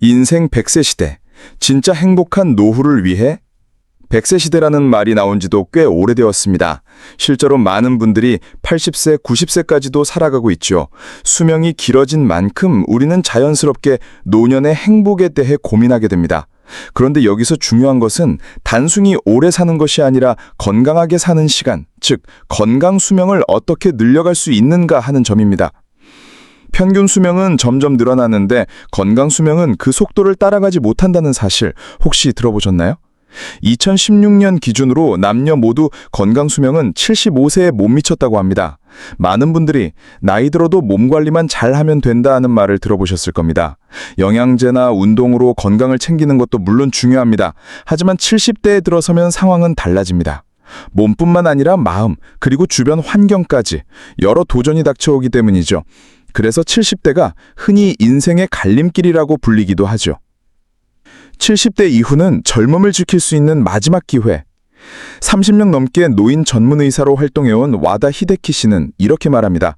인생 100세 시대, 진짜 행복한 노후를 위해 100세 시대라는 말이 나온 지도 꽤 오래되었습니다. 실제로 많은 분들이 80세, 90세까지도 살아가고 있죠. 수명이 길어진 만큼 우리는 자연스럽게 노년의 행복에 대해 고민하게 됩니다. 그런데 여기서 중요한 것은 단순히 오래 사는 것이 아니라 건강하게 사는 시간, 즉 건강 수명을 어떻게 늘려갈 수 있는가 하는 점입니다. 평균 수명은 점점 늘어나는데 건강 수명은 그 속도를 따라가지 못한다는 사실 혹시 들어보셨나요? 2016년 기준으로 남녀 모두 건강 수명은 75세에 못 미쳤다고 합니다. 많은 분들이 나이 들어도 몸 관리만 잘하면 된다는 말을 들어보셨을 겁니다. 영양제나 운동으로 건강을 챙기는 것도 물론 중요합니다. 하지만 70대에 들어서면 상황은 달라집니다. 몸뿐만 아니라 마음, 그리고 주변 환경까지 여러 도전이 닥쳐오기 때문이죠. 그래서 70대가 흔히 인생의 갈림길이라고 불리기도 하죠. 70대 이후는 젊음을 지킬 수 있는 마지막 기회. 30년 넘게 노인 전문 의사로 활동해온 와다 히데키 씨는 이렇게 말합니다.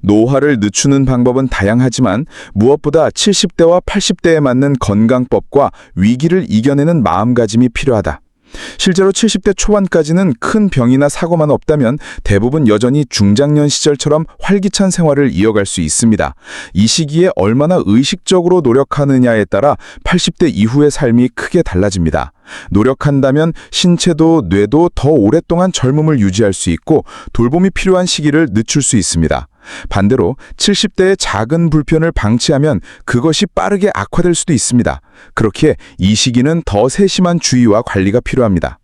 노화를 늦추는 방법은 다양하지만 무엇보다 70대와 80대에 맞는 건강법과 위기를 이겨내는 마음가짐이 필요하다. 실제로 70대 초반까지는 큰 병이나 사고만 없다면 대부분 여전히 중장년 시절처럼 활기찬 생활을 이어갈 수 있습니다. 이 시기에 얼마나 의식적으로 노력하느냐에 따라 80대 이후의 삶이 크게 달라집니다. 노력한다면 신체도 뇌도 더 오랫동안 젊음을 유지할 수 있고 돌봄이 필요한 시기를 늦출 수 있습니다. 반대로 70대의 작은 불편을 방치하면 그것이 빠르게 악화될 수도 있습니다. 그렇기에 이 시기는 더 세심한 주의와 관리가 필요합니다.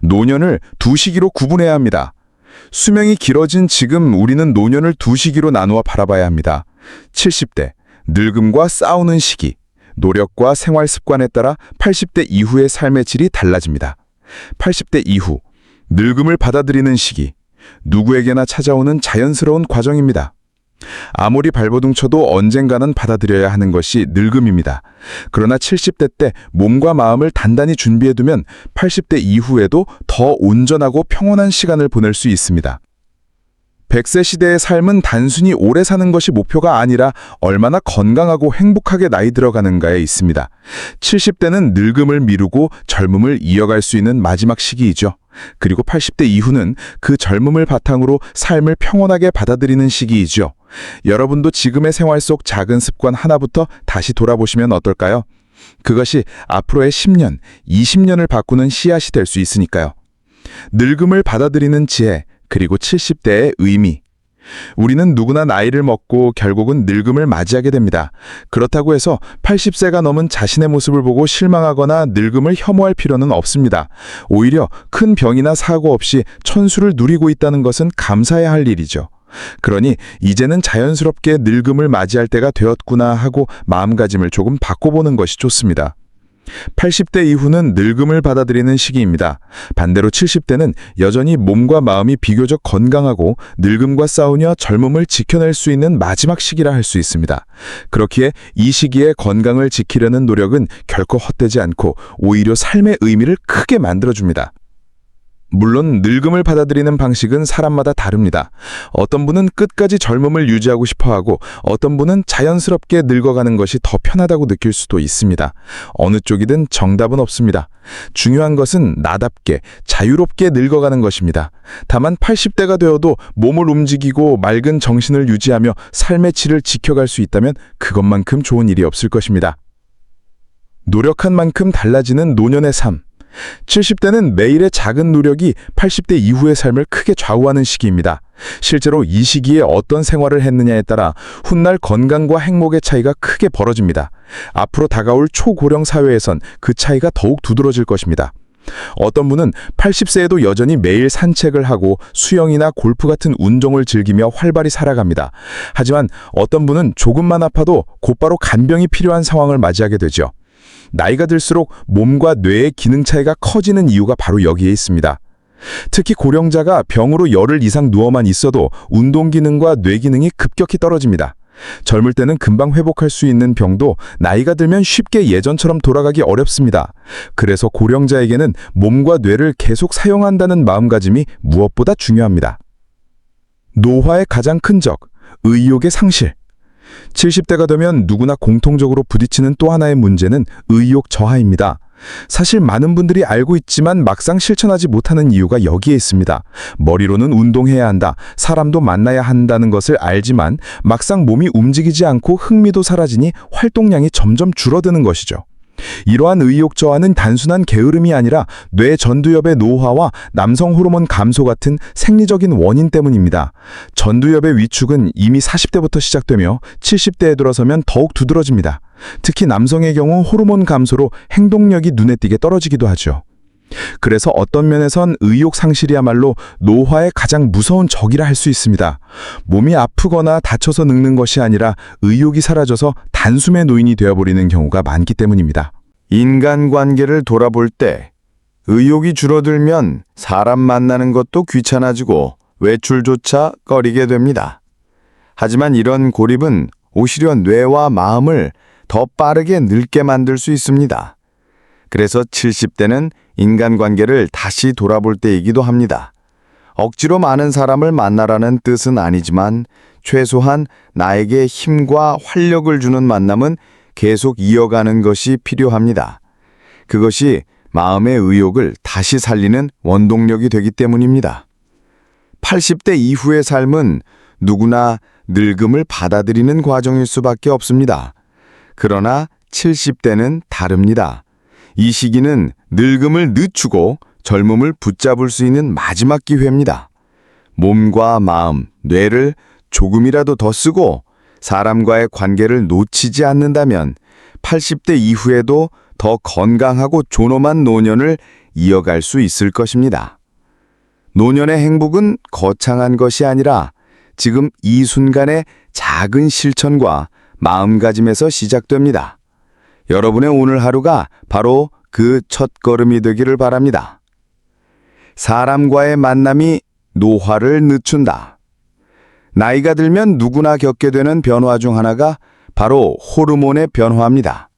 노년을 두 시기로 구분해야 합니다. 수명이 길어진 지금 우리는 노년을 두 시기로 나누어 바라봐야 합니다. 70대, 늙음과 싸우는 시기, 노력과 생활 습관에 따라 80대 이후의 삶의 질이 달라집니다. 80대 이후, 늙음을 받아들이는 시기, 누구에게나 찾아오는 자연스러운 과정입니다. 아무리 발버둥 쳐도 언젠가는 받아들여야 하는 것이 늙음입니다. 그러나 70대 때 몸과 마음을 단단히 준비해두면 80대 이후에도 더 온전하고 평온한 시간을 보낼 수 있습니다. 100세 시대의 삶은 단순히 오래 사는 것이 목표가 아니라 얼마나 건강하고 행복하게 나이 들어가는가에 있습니다. 70대는 늙음을 미루고 젊음을 이어갈 수 있는 마지막 시기이죠. 그리고 80대 이후는 그 젊음을 바탕으로 삶을 평온하게 받아들이는 시기이죠. 여러분도 지금의 생활 속 작은 습관 하나부터 다시 돌아보시면 어떨까요? 그것이 앞으로의 10년, 20년을 바꾸는 씨앗이 될 수 있으니까요. 늙음을 받아들이는 지혜, 그리고 70대의 의미. 우리는 누구나 나이를 먹고 결국은 늙음을 맞이하게 됩니다. 그렇다고 해서 80세가 넘은 자신의 모습을 보고 실망하거나 늙음을 혐오할 필요는 없습니다. 오히려 큰 병이나 사고 없이 천수를 누리고 있다는 것은 감사해야 할 일이죠. 그러니 이제는 자연스럽게 늙음을 맞이할 때가 되었구나 하고 마음가짐을 조금 바꿔보는 것이 좋습니다. 80대 이후는 늙음을 받아들이는 시기입니다. 반대로 70대는 여전히 몸과 마음이 비교적 건강하고 늙음과 싸우며 젊음을 지켜낼 수 있는 마지막 시기라 할 수 있습니다. 그렇기에 이 시기에 건강을 지키려는 노력은 결코 헛되지 않고 오히려 삶의 의미를 크게 만들어줍니다. 물론 늙음을 받아들이는 방식은 사람마다 다릅니다. 어떤 분은 끝까지 젊음을 유지하고 싶어하고 어떤 분은 자연스럽게 늙어가는 것이 더 편하다고 느낄 수도 있습니다. 어느 쪽이든 정답은 없습니다. 중요한 것은 나답게 자유롭게 늙어가는 것입니다. 다만 80대가 되어도 몸을 움직이고 맑은 정신을 유지하며 삶의 질을 지켜갈 수 있다면 그것만큼 좋은 일이 없을 것입니다. 노력한 만큼 달라지는 노년의 삶. 70대는 매일의 작은 노력이 80대 이후의 삶을 크게 좌우하는 시기입니다. 실제로 이 시기에 어떤 생활을 했느냐에 따라 훗날 건강과 행복의 차이가 크게 벌어집니다. 앞으로 다가올 초고령 사회에선 그 차이가 더욱 두드러질 것입니다. 어떤 분은 80세에도 여전히 매일 산책을 하고 수영이나 골프 같은 운동을 즐기며 활발히 살아갑니다. 하지만 어떤 분은 조금만 아파도 곧바로 간병이 필요한 상황을 맞이하게 되죠. 나이가 들수록 몸과 뇌의 기능 차이가 커지는 이유가 바로 여기에 있습니다. 특히 고령자가 병으로 열흘 이상 누워만 있어도 운동 기능과 뇌 기능이 급격히 떨어집니다. 젊을 때는 금방 회복할 수 있는 병도 나이가 들면 쉽게 예전처럼 돌아가기 어렵습니다. 그래서 고령자에게는 몸과 뇌를 계속 사용한다는 마음가짐이 무엇보다 중요합니다. 노화의 가장 큰 적, 의욕의 상실. 70대가 되면 누구나 공통적으로 부딪히는 또 하나의 문제는 의욕 저하입니다. 사실 많은 분들이 알고 있지만 막상 실천하지 못하는 이유가 여기에 있습니다. 머리로는 운동해야 한다, 사람도 만나야 한다는 것을 알지만 막상 몸이 움직이지 않고 흥미도 사라지니 활동량이 점점 줄어드는 것이죠. 이러한 의욕 저하는 단순한 게으름이 아니라 뇌 전두엽의 노화와 남성 호르몬 감소 같은 생리적인 원인 때문입니다. 전두엽의 위축은 이미 40대부터 시작되며 70대에 들어서면 더욱 두드러집니다. 특히 남성의 경우 호르몬 감소로 행동력이 눈에 띄게 떨어지기도 하죠. 그래서 어떤 면에선 의욕 상실이야말로 노화의 가장 무서운 적이라 할 수 있습니다. 몸이 아프거나 다쳐서 늙는 것이 아니라 의욕이 사라져서 단숨에 노인이 되어버리는 경우가 많기 때문입니다. 인간관계를 돌아볼 때 의욕이 줄어들면 사람 만나는 것도 귀찮아지고 외출조차 꺼리게 됩니다. 하지만 이런 고립은 오히려 뇌와 마음을 더 빠르게 늙게 만들 수 있습니다. 그래서 70대는 인간관계를 다시 돌아볼 때이기도 합니다. 억지로 많은 사람을 만나라는 뜻은 아니지만 최소한 나에게 힘과 활력을 주는 만남은 계속 이어가는 것이 필요합니다. 그것이 마음의 의욕을 다시 살리는 원동력이 되기 때문입니다. 80대 이후의 삶은 누구나 늙음을 받아들이는 과정일 수밖에 없습니다. 그러나 70대는 다릅니다. 이 시기는 늙음을 늦추고 젊음을 붙잡을 수 있는 마지막 기회입니다. 몸과 마음, 뇌를 조금이라도 더 쓰고 사람과의 관계를 놓치지 않는다면 80대 이후에도 더 건강하고 존엄한 노년을 이어갈 수 있을 것입니다. 노년의 행복은 거창한 것이 아니라 지금 이 순간의 작은 실천과 마음가짐에서 시작됩니다. 여러분의 오늘 하루가 바로 그 첫걸음이 되기를 바랍니다. 사람과의 만남이 노화를 늦춘다. 나이가 들면 누구나 겪게 되는 변화 중 하나가 바로 호르몬의 변화입니다.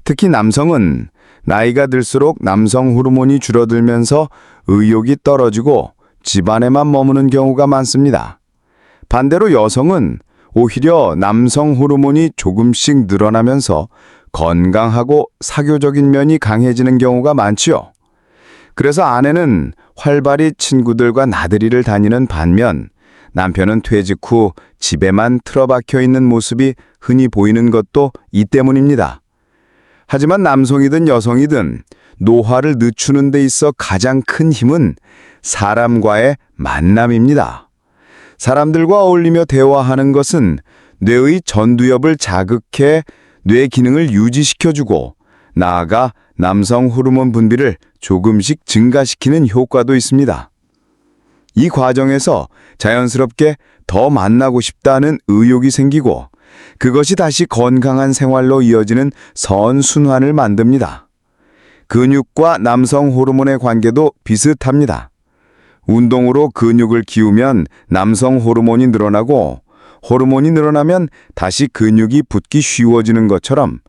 특히 남성은 나이가 들수록 남성 호르몬이 줄어들면서 의욕이 떨어지고 집안에만 머무는 경우가 많습니다. 반대로 여성은 오히려 남성 호르몬이 조금씩 늘어나면서 건강하고 사교적인 면이 강해지는 경우가 많지요. 그래서 아내는 활발히 친구들과 나들이를 다니는 반면 남편은 퇴직 후 집에만 틀어박혀 있는 모습이 흔히 보이는 것도 이 때문입니다. 하지만 남성이든 여성이든 노화를 늦추는 데 있어 가장 큰 힘은 사람과의 만남입니다. 사람들과 어울리며 대화하는 것은 뇌의 전두엽을 자극해 뇌 기능을 유지시켜주고 나아가 남성 호르몬 분비를 조금씩 증가시키는 효과도 있습니다. 이 과정에서 자연스럽게 더 만나고 싶다는 의욕이 생기고 그것이 다시 건강한 생활로 이어지는 선순환을 만듭니다. 근육과 남성 호르몬의 관계도 비슷합니다. 운동으로 근육을 키우면 남성 호르몬이 늘어나고 호르몬이 늘어나면 다시 근육이 붙기 쉬워지는 것처럼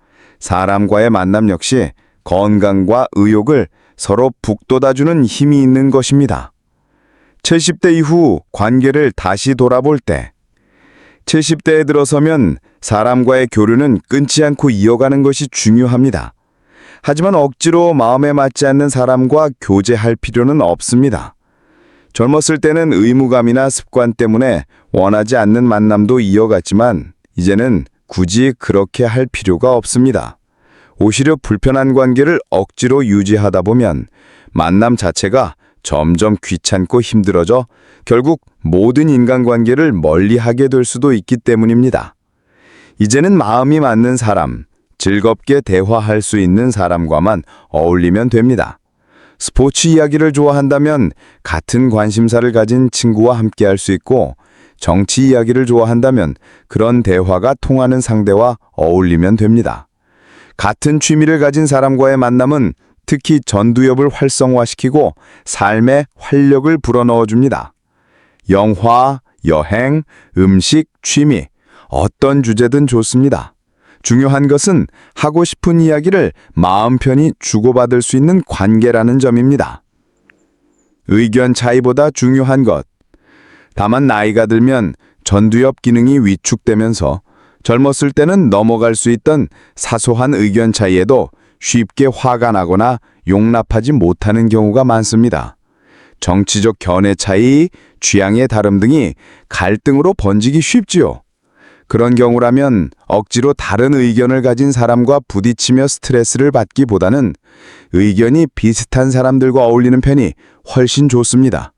사람과의 만남 역시 건강과 의욕을 서로 북돋아주는 힘이 있는 것입니다. 70대 이후 관계를 다시 돌아볼 때 70대에 들어서면 사람과의 교류는 끊지 않고 이어가는 것이 중요합니다. 하지만 억지로 마음에 맞지 않는 사람과 교제할 필요는 없습니다. 젊었을 때는 의무감이나 습관 때문에 원하지 않는 만남도 이어갔지만 이제는 굳이 그렇게 할 필요가 없습니다. 오히려 불편한 관계를 억지로 유지하다 보면 만남 자체가 점점 귀찮고 힘들어져 결국 모든 인간관계를 멀리하게 될 수도 있기 때문입니다. 이제는 마음이 맞는 사람, 즐겁게 대화할 수 있는 사람과만 어울리면 됩니다. 스포츠 이야기를 좋아한다면 같은 관심사를 가진 친구와 함께할 수 있고 정치 이야기를 좋아한다면 그런 대화가 통하는 상대와 어울리면 됩니다. 같은 취미를 가진 사람과의 만남은 특히 전두엽을 활성화시키고 삶에 활력을 불어넣어줍니다. 영화, 여행, 음식, 취미, 어떤 주제든 좋습니다. 중요한 것은 하고 싶은 이야기를 마음 편히 주고받을 수 있는 관계라는 점입니다. 의견 차이보다 중요한 것. 다만 나이가 들면 전두엽 기능이 위축되면서 젊었을 때는 넘어갈 수 있던 사소한 의견 차이에도 쉽게 화가 나거나 용납하지 못하는 경우가 많습니다. 정치적 견해 차이, 취향의 다름 등이 갈등으로 번지기 쉽지요. 그런 경우라면 억지로 다른 의견을 가진 사람과 부딪히며 스트레스를 받기보다는 의견이 비슷한 사람들과 어울리는 편이 훨씬 좋습니다.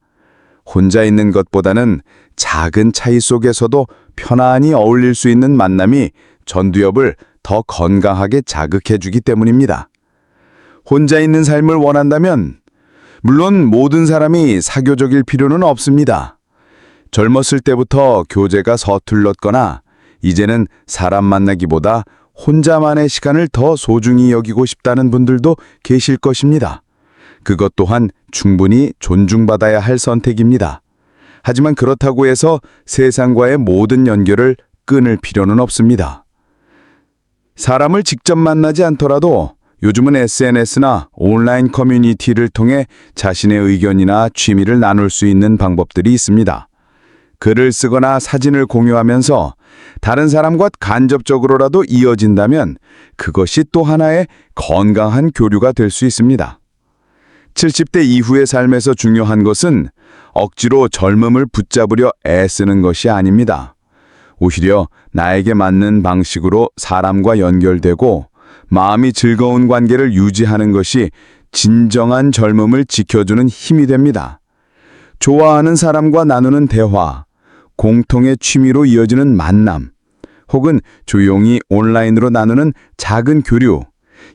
혼자 있는 것보다는 작은 차이 속에서도 편안히 어울릴 수 있는 만남이 전두엽을 더 건강하게 자극해주기 때문입니다. 혼자 있는 삶을 원한다면 물론 모든 사람이 사교적일 필요는 없습니다. 젊었을 때부터 교제가 서툴렀거나 이제는 사람 만나기보다 혼자만의 시간을 더 소중히 여기고 싶다는 분들도 계실 것입니다. 그것 또한 충분히 존중받아야 할 선택입니다. 하지만 그렇다고 해서 세상과의 모든 연결을 끊을 필요는 없습니다. 사람을 직접 만나지 않더라도 요즘은 SNS나 온라인 커뮤니티를 통해 자신의 의견이나 취미를 나눌 수 있는 방법들이 있습니다. 글을 쓰거나 사진을 공유하면서 다른 사람과 간접적으로라도 이어진다면 그것이 또 하나의 건강한 교류가 될 수 있습니다. 70대 이후의 삶에서 중요한 것은 억지로 젊음을 붙잡으려 애쓰는 것이 아닙니다. 오히려 나에게 맞는 방식으로 사람과 연결되고 마음이 즐거운 관계를 유지하는 것이 진정한 젊음을 지켜주는 힘이 됩니다. 좋아하는 사람과 나누는 대화, 공통의 취미로 이어지는 만남, 혹은 조용히 온라인으로 나누는 작은 교류,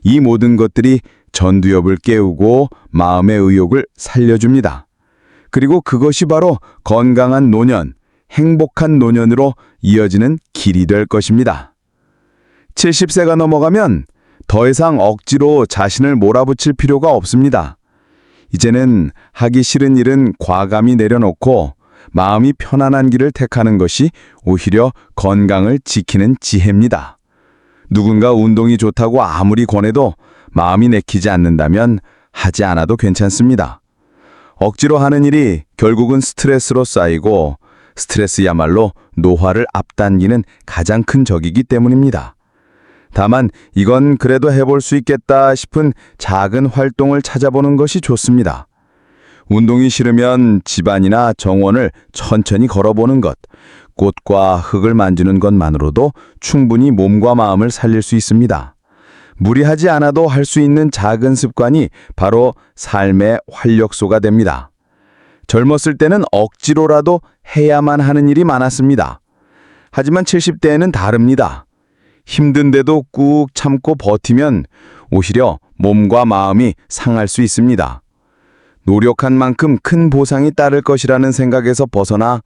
이 모든 것들이 전두엽을 깨우고 마음의 의욕을 살려줍니다. 그리고 그것이 바로 건강한 노년, 행복한 노년으로 이어지는 길이 될 것입니다. 70세가 넘어가면 더 이상 억지로 자신을 몰아붙일 필요가 없습니다. 이제는 하기 싫은 일은 과감히 내려놓고 마음이 편안한 길을 택하는 것이 오히려 건강을 지키는 지혜입니다. 누군가 운동이 좋다고 아무리 권해도 마음이 내키지 않는다면 하지 않아도 괜찮습니다. 억지로 하는 일이 결국은 스트레스로 쌓이고 스트레스야말로 노화를 앞당기는 가장 큰 적이기 때문입니다. 다만 이건 그래도 해볼 수 있겠다 싶은 작은 활동을 찾아보는 것이 좋습니다. 운동이 싫으면 집안이나 정원을 천천히 걸어보는 것, 꽃과 흙을 만지는 것만으로도 충분히 몸과 마음을 살릴 수 있습니다. 무리하지 않아도 할 수 있는 작은 습관이 바로 삶의 활력소가 됩니다. 젊었을 때는 억지로라도 해야만 하는 일이 많았습니다. 하지만 70대에는 다릅니다. 힘든데도 꾹 참고 버티면 오히려 몸과 마음이 상할 수 있습니다. 노력한 만큼 큰 보상이 따를 것이라는 생각에서 벗어나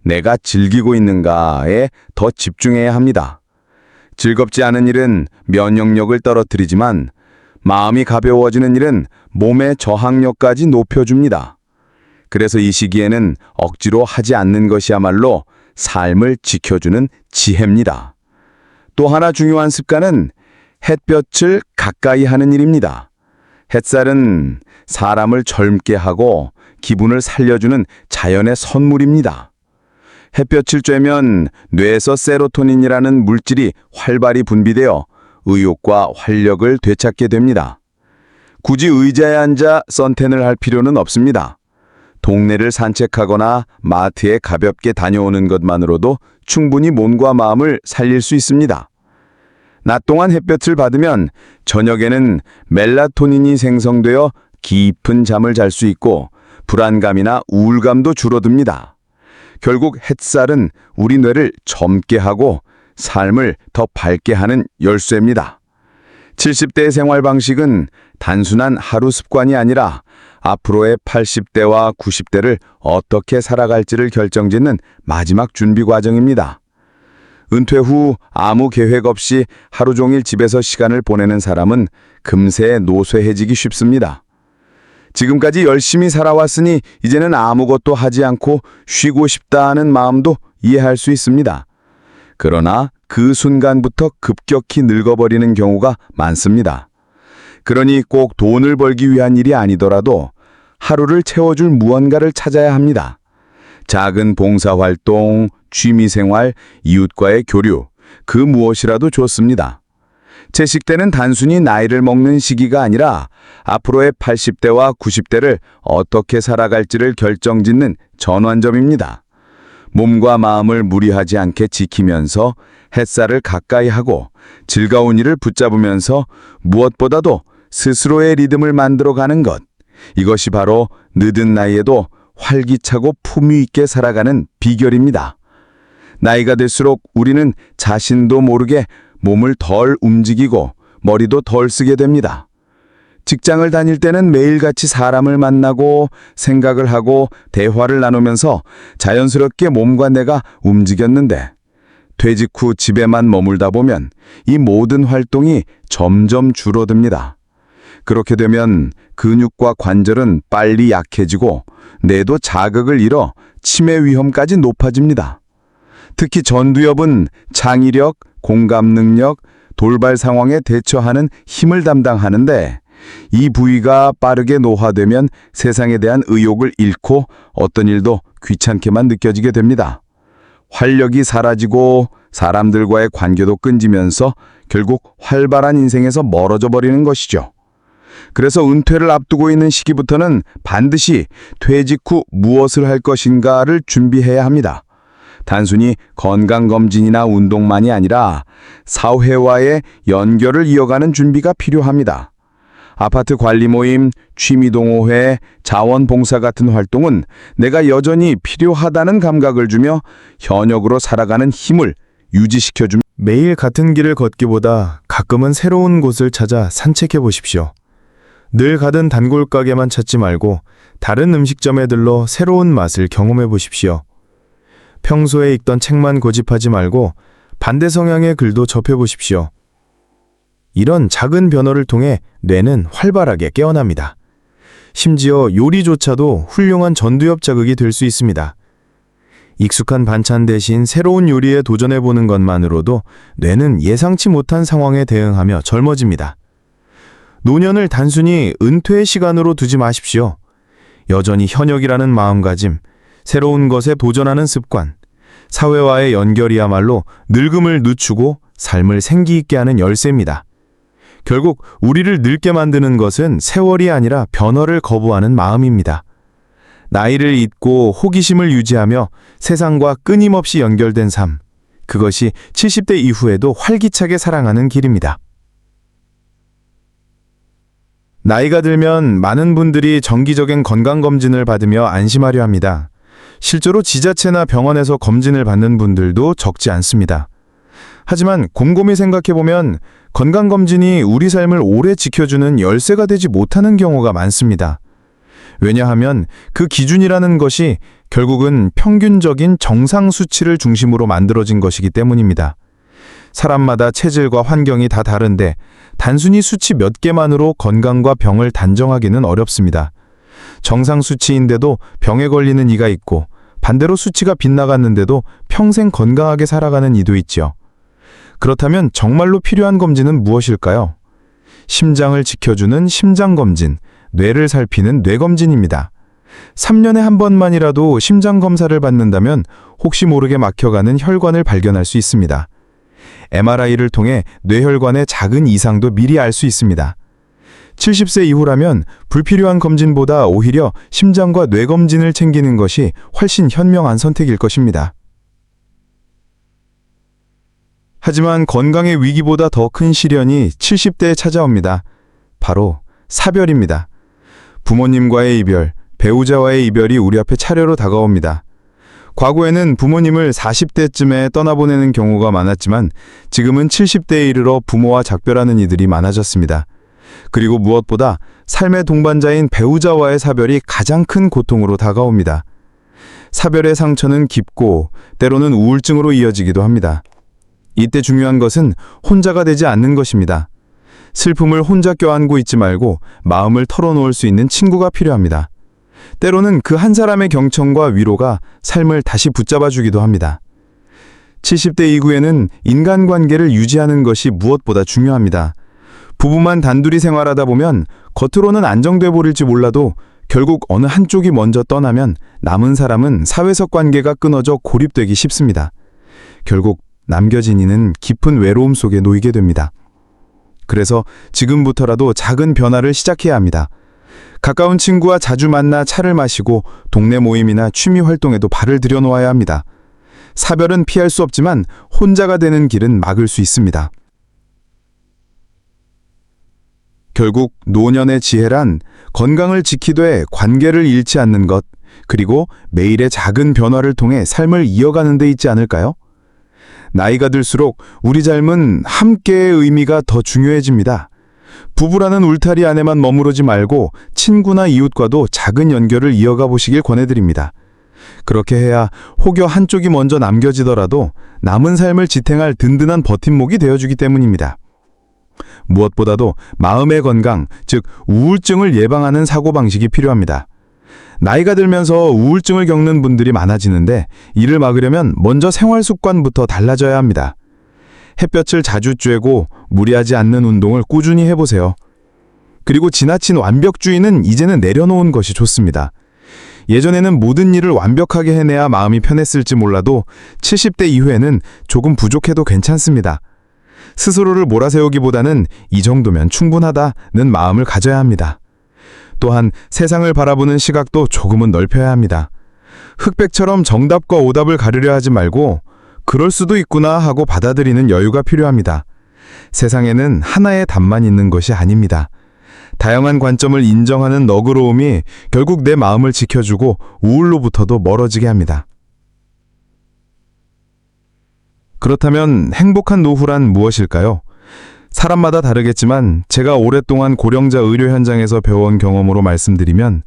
내가 즐기고 있는가에 더 집중해야 합니다. 즐겁지 않은 일은 면역력을 떨어뜨리지만 마음이 가벼워지는 일은 몸의 저항력까지 높여줍니다. 그래서 이 시기에는 억지로 하지 않는 것이야말로 삶을 지켜주는 지혜입니다. 또 하나 중요한 습관은 햇볕을 가까이 하는 일입니다. 햇살은 사람을 젊게 하고 기분을 살려주는 자연의 선물입니다. 햇볕을 쬐면 뇌에서 세로토닌이라는 물질이 활발히 분비되어 의욕과 활력을 되찾게 됩니다. 굳이 의자에 앉아 선탠을 할 필요는 없습니다. 동네를 산책하거나 마트에 가볍게 다녀오는 것만으로도 충분히 몸과 마음을 살릴 수 있습니다. 낮 동안 햇볕을 받으면 저녁에는 멜라토닌이 생성되어 깊은 잠을 잘 수 있고 불안감이나 우울감도 줄어듭니다. 결국 햇살은 우리 뇌를 젊게 하고 삶을 더 밝게 하는 열쇠입니다. 70대의 생활 방식은 단순한 하루 습관이 아니라 앞으로의 80대와 90대를 어떻게 살아갈지를 결정짓는 마지막 준비 과정입니다. 은퇴 후 아무 계획 없이 하루 종일 집에서 시간을 보내는 사람은 금세 노쇠해지기 쉽습니다. 지금까지 열심히 살아왔으니 이제는 아무것도 하지 않고 쉬고 싶다는 마음도 이해할 수 있습니다. 그러나 그 순간부터 급격히 늙어버리는 경우가 많습니다. 그러니 꼭 돈을 벌기 위한 일이 아니더라도 하루를 채워줄 무언가를 찾아야 합니다. 작은 봉사활동, 취미생활, 이웃과의 교류, 그 무엇이라도 좋습니다. 채식때는 단순히 나이를 먹는 시기가 아니라 앞으로의 80대와 90대를 어떻게 살아갈지를 결정짓는 전환점입니다. 몸과 마음을 무리하지 않게 지키면서 햇살을 가까이 하고 즐거운 일을 붙잡으면서 무엇보다도 스스로의 리듬을 만들어가는 것. 이것이 바로 늦은 나이에도 활기차고 품위 있게 살아가는 비결입니다. 나이가 들수록 우리는 자신도 모르게 몸을 덜 움직이고 머리도 덜 쓰게 됩니다. 직장을 다닐 때는 매일같이 사람을 만나고 생각을 하고 대화를 나누면서 자연스럽게 몸과 뇌가 움직였는데 퇴직 후 집에만 머물다 보면 이 모든 활동이 점점 줄어듭니다. 그렇게 되면 근육과 관절은 빨리 약해지고 뇌도 자극을 잃어 치매 위험까지 높아집니다. 특히 전두엽은 창의력, 공감 능력, 돌발 상황에 대처하는 힘을 담당하는데 이 부위가 빠르게 노화되면 세상에 대한 의욕을 잃고 어떤 일도 귀찮게만 느껴지게 됩니다. 활력이 사라지고 사람들과의 관계도 끊지면서 결국 활발한 인생에서 멀어져 버리는 것이죠. 그래서 은퇴를 앞두고 있는 시기부터는 반드시 퇴직 후 무엇을 할 것인가를 준비해야 합니다. 단순히 건강검진이나 운동만이 아니라 사회와의 연결을 이어가는 준비가 필요합니다. 아파트 관리 모임, 취미동호회, 자원봉사 같은 활동은 내가 여전히 필요하다는 감각을 주며 현역으로 살아가는 힘을 유지시켜줍니다. 매일 같은 길을 걷기보다 가끔은 새로운 곳을 찾아 산책해 보십시오. 늘 가던 단골 가게만 찾지 말고 다른 음식점에 들러 새로운 맛을 경험해 보십시오. 평소에 읽던 책만 고집하지 말고 반대 성향의 글도 접해 보십시오. 이런 작은 변화를 통해 뇌는 활발하게 깨어납니다. 심지어 요리조차도 훌륭한 전두엽 자극이 될 수 있습니다. 익숙한 반찬 대신 새로운 요리에 도전해보는 것만으로도 뇌는 예상치 못한 상황에 대응하며 젊어집니다. 노년을 단순히 은퇴의 시간으로 두지 마십시오. 여전히 현역이라는 마음가짐, 새로운 것에 도전하는 습관, 사회와의 연결이야말로 늙음을 늦추고 삶을 생기 있게 하는 열쇠입니다. 결국 우리를 늙게 만드는 것은 세월이 아니라 변화를 거부하는 마음입니다. 나이를 잊고 호기심을 유지하며 세상과 끊임없이 연결된 삶, 그것이 70대 이후에도 활기차게 살아가는 길입니다. 나이가 들면 많은 분들이 정기적인 건강검진을 받으며 안심하려 합니다. 실제로 지자체나 병원에서 검진을 받는 분들도 적지 않습니다. 하지만 곰곰이 생각해보면 건강검진이 우리 삶을 오래 지켜주는 열쇠가 되지 못하는 경우가 많습니다. 왜냐하면 그 기준이라는 것이 결국은 평균적인 정상 수치를 중심으로 만들어진 것이기 때문입니다. 사람마다 체질과 환경이 다 다른데 단순히 수치 몇 개만으로 건강과 병을 단정하기는 어렵습니다. 정상 수치인데도 병에 걸리는 이가 있고 반대로 수치가 빗나갔는데도 평생 건강하게 살아가는 이도 있죠. 그렇다면 정말로 필요한 검진은 무엇일까요? 심장을 지켜주는 심장검진, 뇌를 살피는 뇌검진입니다. 3년에 한 번만이라도 심장검사를 받는다면 혹시 모르게 막혀가는 혈관을 발견할 수 있습니다. MRI를 통해 뇌혈관의 작은 이상도 미리 알 수 있습니다. 70세 이후라면 불필요한 검진보다 오히려 심장과 뇌검진을 챙기는 것이 훨씬 현명한 선택일 것입니다. 하지만 건강의 위기보다 더 큰 시련이 70대에 찾아옵니다. 바로 사별입니다. 부모님과의 이별, 배우자와의 이별이 우리 앞에 차례로 다가옵니다. 과거에는 부모님을 40대쯤에 떠나보내는 경우가 많았지만 지금은 70대에 이르러 부모와 작별하는 이들이 많아졌습니다. 그리고 무엇보다 삶의 동반자인 배우자와의 사별이 가장 큰 고통으로 다가옵니다. 사별의 상처는 깊고 때로는 우울증으로 이어지기도 합니다. 이때 중요한 것은 혼자가 되지 않는 것입니다. 슬픔을 혼자 껴안고 있지 말고 마음을 털어놓을 수 있는 친구가 필요합니다. 때로는 그 한 사람의 경청과 위로가 삶을 다시 붙잡아주기도 합니다. 70대 이후에는 인간관계를 유지하는 것이 무엇보다 중요합니다. 부부만 단둘이 생활하다 보면 겉으로는 안정돼 보일지 몰라도 결국 어느 한쪽이 먼저 떠나면 남은 사람은 사회적 관계가 끊어져 고립되기 쉽습니다. 결국 남겨진 이는 깊은 외로움 속에 놓이게 됩니다. 그래서 지금부터라도 작은 변화를 시작해야 합니다. 가까운 친구와 자주 만나 차를 마시고 동네 모임이나 취미 활동에도 발을 들여놓아야 합니다. 사별은 피할 수 없지만 혼자가 되는 길은 막을 수 있습니다. 결국 노년의 지혜란 건강을 지키되 관계를 잃지 않는 것, 그리고 매일의 작은 변화를 통해 삶을 이어가는 데 있지 않을까요? 나이가 들수록 우리 삶은 함께의 의미가 더 중요해집니다. 부부라는 울타리 안에만 머무르지 말고 친구나 이웃과도 작은 연결을 이어가 보시길 권해드립니다. 그렇게 해야 혹여 한쪽이 먼저 남겨지더라도 남은 삶을 지탱할 든든한 버팀목이 되어주기 때문입니다. 무엇보다도 마음의 건강, 즉 우울증을 예방하는 사고방식이 필요합니다. 나이가 들면서 우울증을 겪는 분들이 많아지는데 이를 막으려면 먼저 생활 습관부터 달라져야 합니다. 햇볕을 자주 쬐고 무리하지 않는 운동을 꾸준히 해보세요. 그리고 지나친 완벽주의는 이제는 내려놓은 것이 좋습니다. 예전에는 모든 일을 완벽하게 해내야 마음이 편했을지 몰라도 70대 이후에는 조금 부족해도 괜찮습니다. 스스로를 몰아세우기보다는 이 정도면 충분하다는 마음을 가져야 합니다. 또한 세상을 바라보는 시각도 조금은 넓혀야 합니다. 흑백처럼 정답과 오답을 가르려 하지 말고 그럴 수도 있구나 하고 받아들이는 여유가 필요합니다. 세상에는 하나의 답만 있는 것이 아닙니다. 다양한 관점을 인정하는 너그러움이 결국 내 마음을 지켜주고 우울로부터도 멀어지게 합니다. 그렇다면 행복한 노후란 무엇일까요? 사람마다 다르겠지만 제가 오랫동안 고령자 의료 현장에서 배워온 경험으로 말씀드리면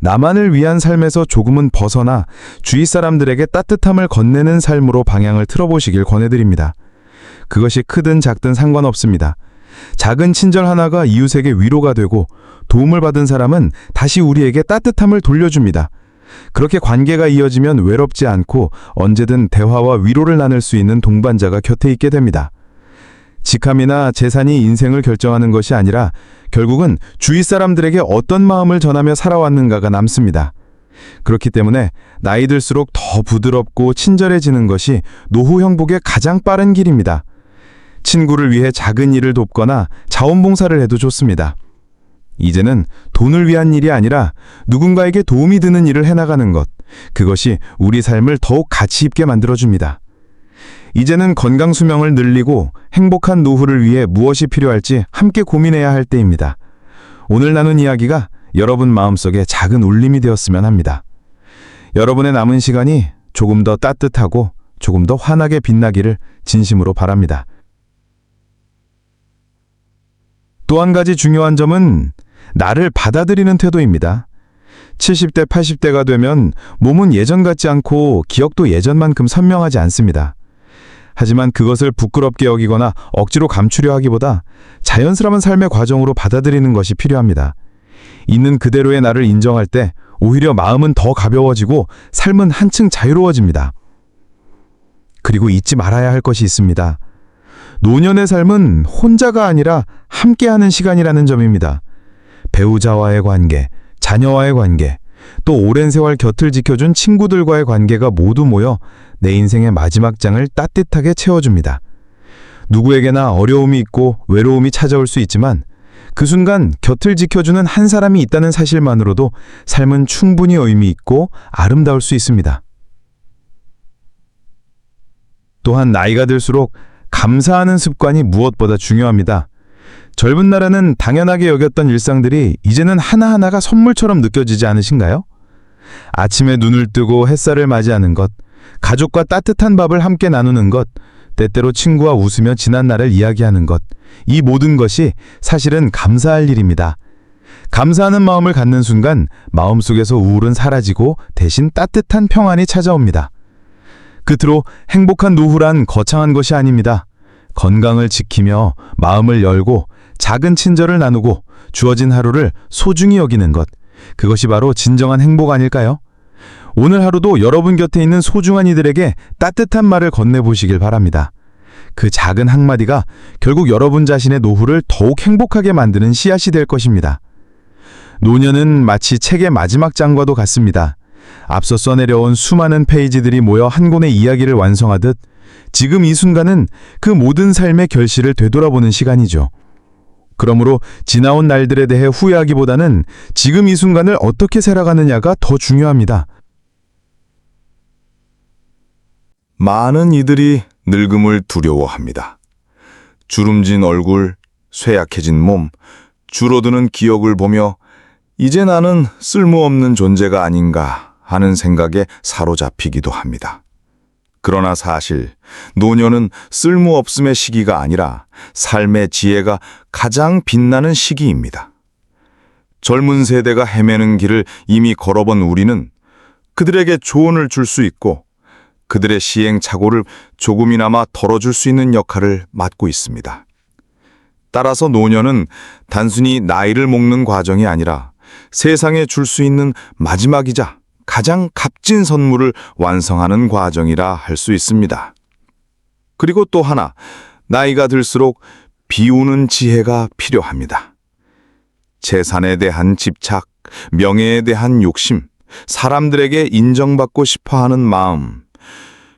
나만을 위한 삶에서 조금은 벗어나 주위 사람들에게 따뜻함을 건네는 삶으로 방향을 틀어보시길 권해드립니다. 그것이 크든 작든 상관없습니다. 작은 친절 하나가 이웃에게 위로가 되고 도움을 받은 사람은 다시 우리에게 따뜻함을 돌려줍니다. 그렇게 관계가 이어지면 외롭지 않고 언제든 대화와 위로를 나눌 수 있는 동반자가 곁에 있게 됩니다. 직함이나 재산이 인생을 결정하는 것이 아니라 결국은 주위 사람들에게 어떤 마음을 전하며 살아왔는가가 남습니다. 그렇기 때문에 나이 들수록 더 부드럽고 친절해지는 것이 노후 행복의 가장 빠른 길입니다. 친구를 위해 작은 일을 돕거나 자원봉사를 해도 좋습니다. 이제는 돈을 위한 일이 아니라 누군가에게 도움이 되는 일을 해나가는 것, 그것이 우리 삶을 더욱 가치 있게 만들어줍니다. 이제는 건강 수명을 늘리고 행복한 노후를 위해 무엇이 필요할지 함께 고민해야 할 때입니다. 오늘 나눈 이야기가 여러분 마음속에 작은 울림이 되었으면 합니다. 여러분의 남은 시간이 조금 더 따뜻하고 조금 더 환하게 빛나기를 진심으로 바랍니다. 또 한 가지 중요한 점은 나를 받아들이는 태도입니다. 70대, 80대가 되면 몸은 예전 같지 않고 기억도 예전만큼 선명하지 않습니다. 하지만 그것을 부끄럽게 여기거나 억지로 감추려 하기보다 자연스러운 삶의 과정으로 받아들이는 것이 필요합니다. 있는 그대로의 나를 인정할 때 오히려 마음은 더 가벼워지고 삶은 한층 자유로워집니다. 그리고 잊지 말아야 할 것이 있습니다. 노년의 삶은 혼자가 아니라 함께하는 시간이라는 점입니다. 배우자와의 관계, 자녀와의 관계, 또 오랜 세월 곁을 지켜준 친구들과의 관계가 모두 모여 내 인생의 마지막 장을 따뜻하게 채워줍니다. 누구에게나 어려움이 있고 외로움이 찾아올 수 있지만 그 순간 곁을 지켜주는 한 사람이 있다는 사실만으로도 삶은 충분히 의미 있고 아름다울 수 있습니다. 또한 나이가 들수록 감사하는 습관이 무엇보다 중요합니다. 젊은 날에는 당연하게 여겼던 일상들이 이제는 하나하나가 선물처럼 느껴지지 않으신가요? 아침에 눈을 뜨고 햇살을 맞이하는 것, 가족과 따뜻한 밥을 함께 나누는 것, 때때로 친구와 웃으며 지난 날을 이야기하는 것, 이 모든 것이 사실은 감사할 일입니다. 감사하는 마음을 갖는 순간 마음속에서 우울은 사라지고 대신 따뜻한 평안이 찾아옵니다. 끝으로 행복한 노후란 거창한 것이 아닙니다. 건강을 지키며 마음을 열고 작은 친절을 나누고 주어진 하루를 소중히 여기는 것, 그것이 바로 진정한 행복 아닐까요? 오늘 하루도 여러분 곁에 있는 소중한 이들에게 따뜻한 말을 건네보시길 바랍니다. 그 작은 한마디가 결국 여러분 자신의 노후를 더욱 행복하게 만드는 씨앗이 될 것입니다. 노년은 마치 책의 마지막 장과도 같습니다. 앞서 써내려온 수많은 페이지들이 모여 한 권의 이야기를 완성하듯 지금 이 순간은 그 모든 삶의 결실을 되돌아보는 시간이죠. 그러므로 지나온 날들에 대해 후회하기보다는 지금 이 순간을 어떻게 살아가느냐가 더 중요합니다. 많은 이들이 늙음을 두려워합니다. 주름진 얼굴, 쇠약해진 몸, 줄어드는 기억을 보며 이제 나는 쓸모없는 존재가 아닌가 하는 생각에 사로잡히기도 합니다. 그러나 사실 노년은 쓸모없음의 시기가 아니라 삶의 지혜가 가장 빛나는 시기입니다. 젊은 세대가 헤매는 길을 이미 걸어본 우리는 그들에게 조언을 줄 수 있고 그들의 시행착오를 조금이나마 덜어줄 수 있는 역할을 맡고 있습니다. 따라서 노년은 단순히 나이를 먹는 과정이 아니라 세상에 줄 수 있는 마지막이자 가장 값진 선물을 완성하는 과정이라 할 수 있습니다. 그리고 또 하나, 나이가 들수록 비우는 지혜가 필요합니다. 재산에 대한 집착, 명예에 대한 욕심, 사람들에게 인정받고 싶어하는 마음,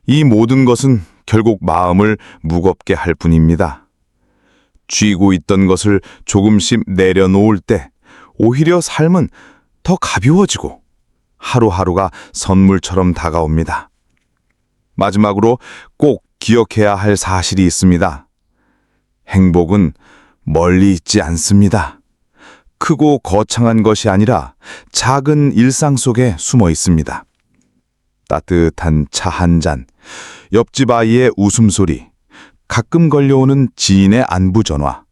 이 모든 것은 결국 마음을 무겁게 할 뿐입니다. 쥐고 있던 것을 조금씩 내려놓을 때 오히려 삶은 더 가벼워지고 하루하루가 선물처럼 다가옵니다. 마지막으로 꼭 기억해야 할 사실이 있습니다. 행복은 멀리 있지 않습니다. 크고 거창한 것이 아니라 작은 일상 속에 숨어 있습니다. 따뜻한 차 한 잔, 옆집 아이의 웃음소리, 가끔 걸려오는 지인의 안부 전화,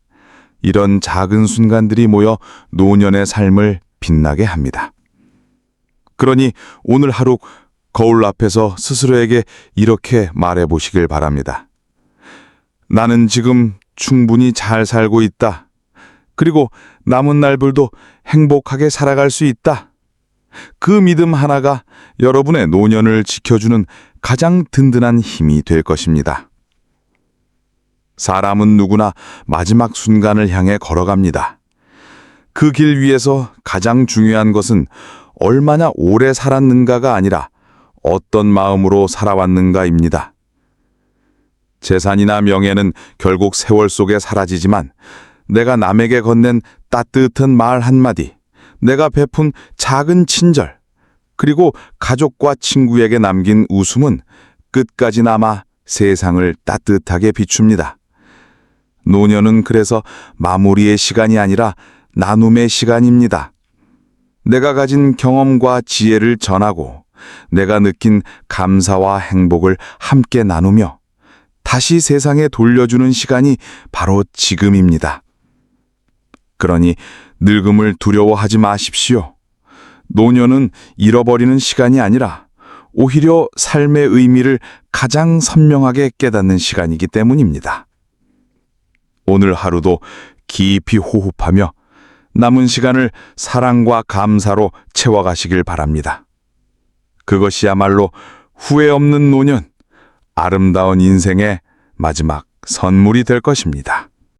이런 작은 순간들이 모여 노년의 삶을 빛나게 합니다. 그러니 오늘 하루 거울 앞에서 스스로에게 이렇게 말해보시길 바랍니다. 나는 지금 충분히 잘 살고 있다. 그리고 남은 날들도 행복하게 살아갈 수 있다. 그 믿음 하나가 여러분의 노년을 지켜주는 가장 든든한 힘이 될 것입니다. 사람은 누구나 마지막 순간을 향해 걸어갑니다. 그 길 위에서 가장 중요한 것은 얼마나 오래 살았는가가 아니라 어떤 마음으로 살아왔는가입니다. 재산이나 명예는 결국 세월 속에 사라지지만 내가 남에게 건넨 따뜻한 말 한마디, 내가 베푼 작은 친절, 그리고 가족과 친구에게 남긴 웃음은 끝까지 남아 세상을 따뜻하게 비춥니다. 노년은 그래서 마무리의 시간이 아니라 나눔의 시간입니다. 내가 가진 경험과 지혜를 전하고 내가 느낀 감사와 행복을 함께 나누며 다시 세상에 돌려주는 시간이 바로 지금입니다. 그러니 늙음을 두려워하지 마십시오. 노년은 잃어버리는 시간이 아니라 오히려 삶의 의미를 가장 선명하게 깨닫는 시간이기 때문입니다. 오늘 하루도 깊이 호흡하며 남은 시간을 사랑과 감사로 채워가시길 바랍니다. 그것이야말로 후회 없는 노년, 아름다운 인생의 마지막 선물이 될 것입니다.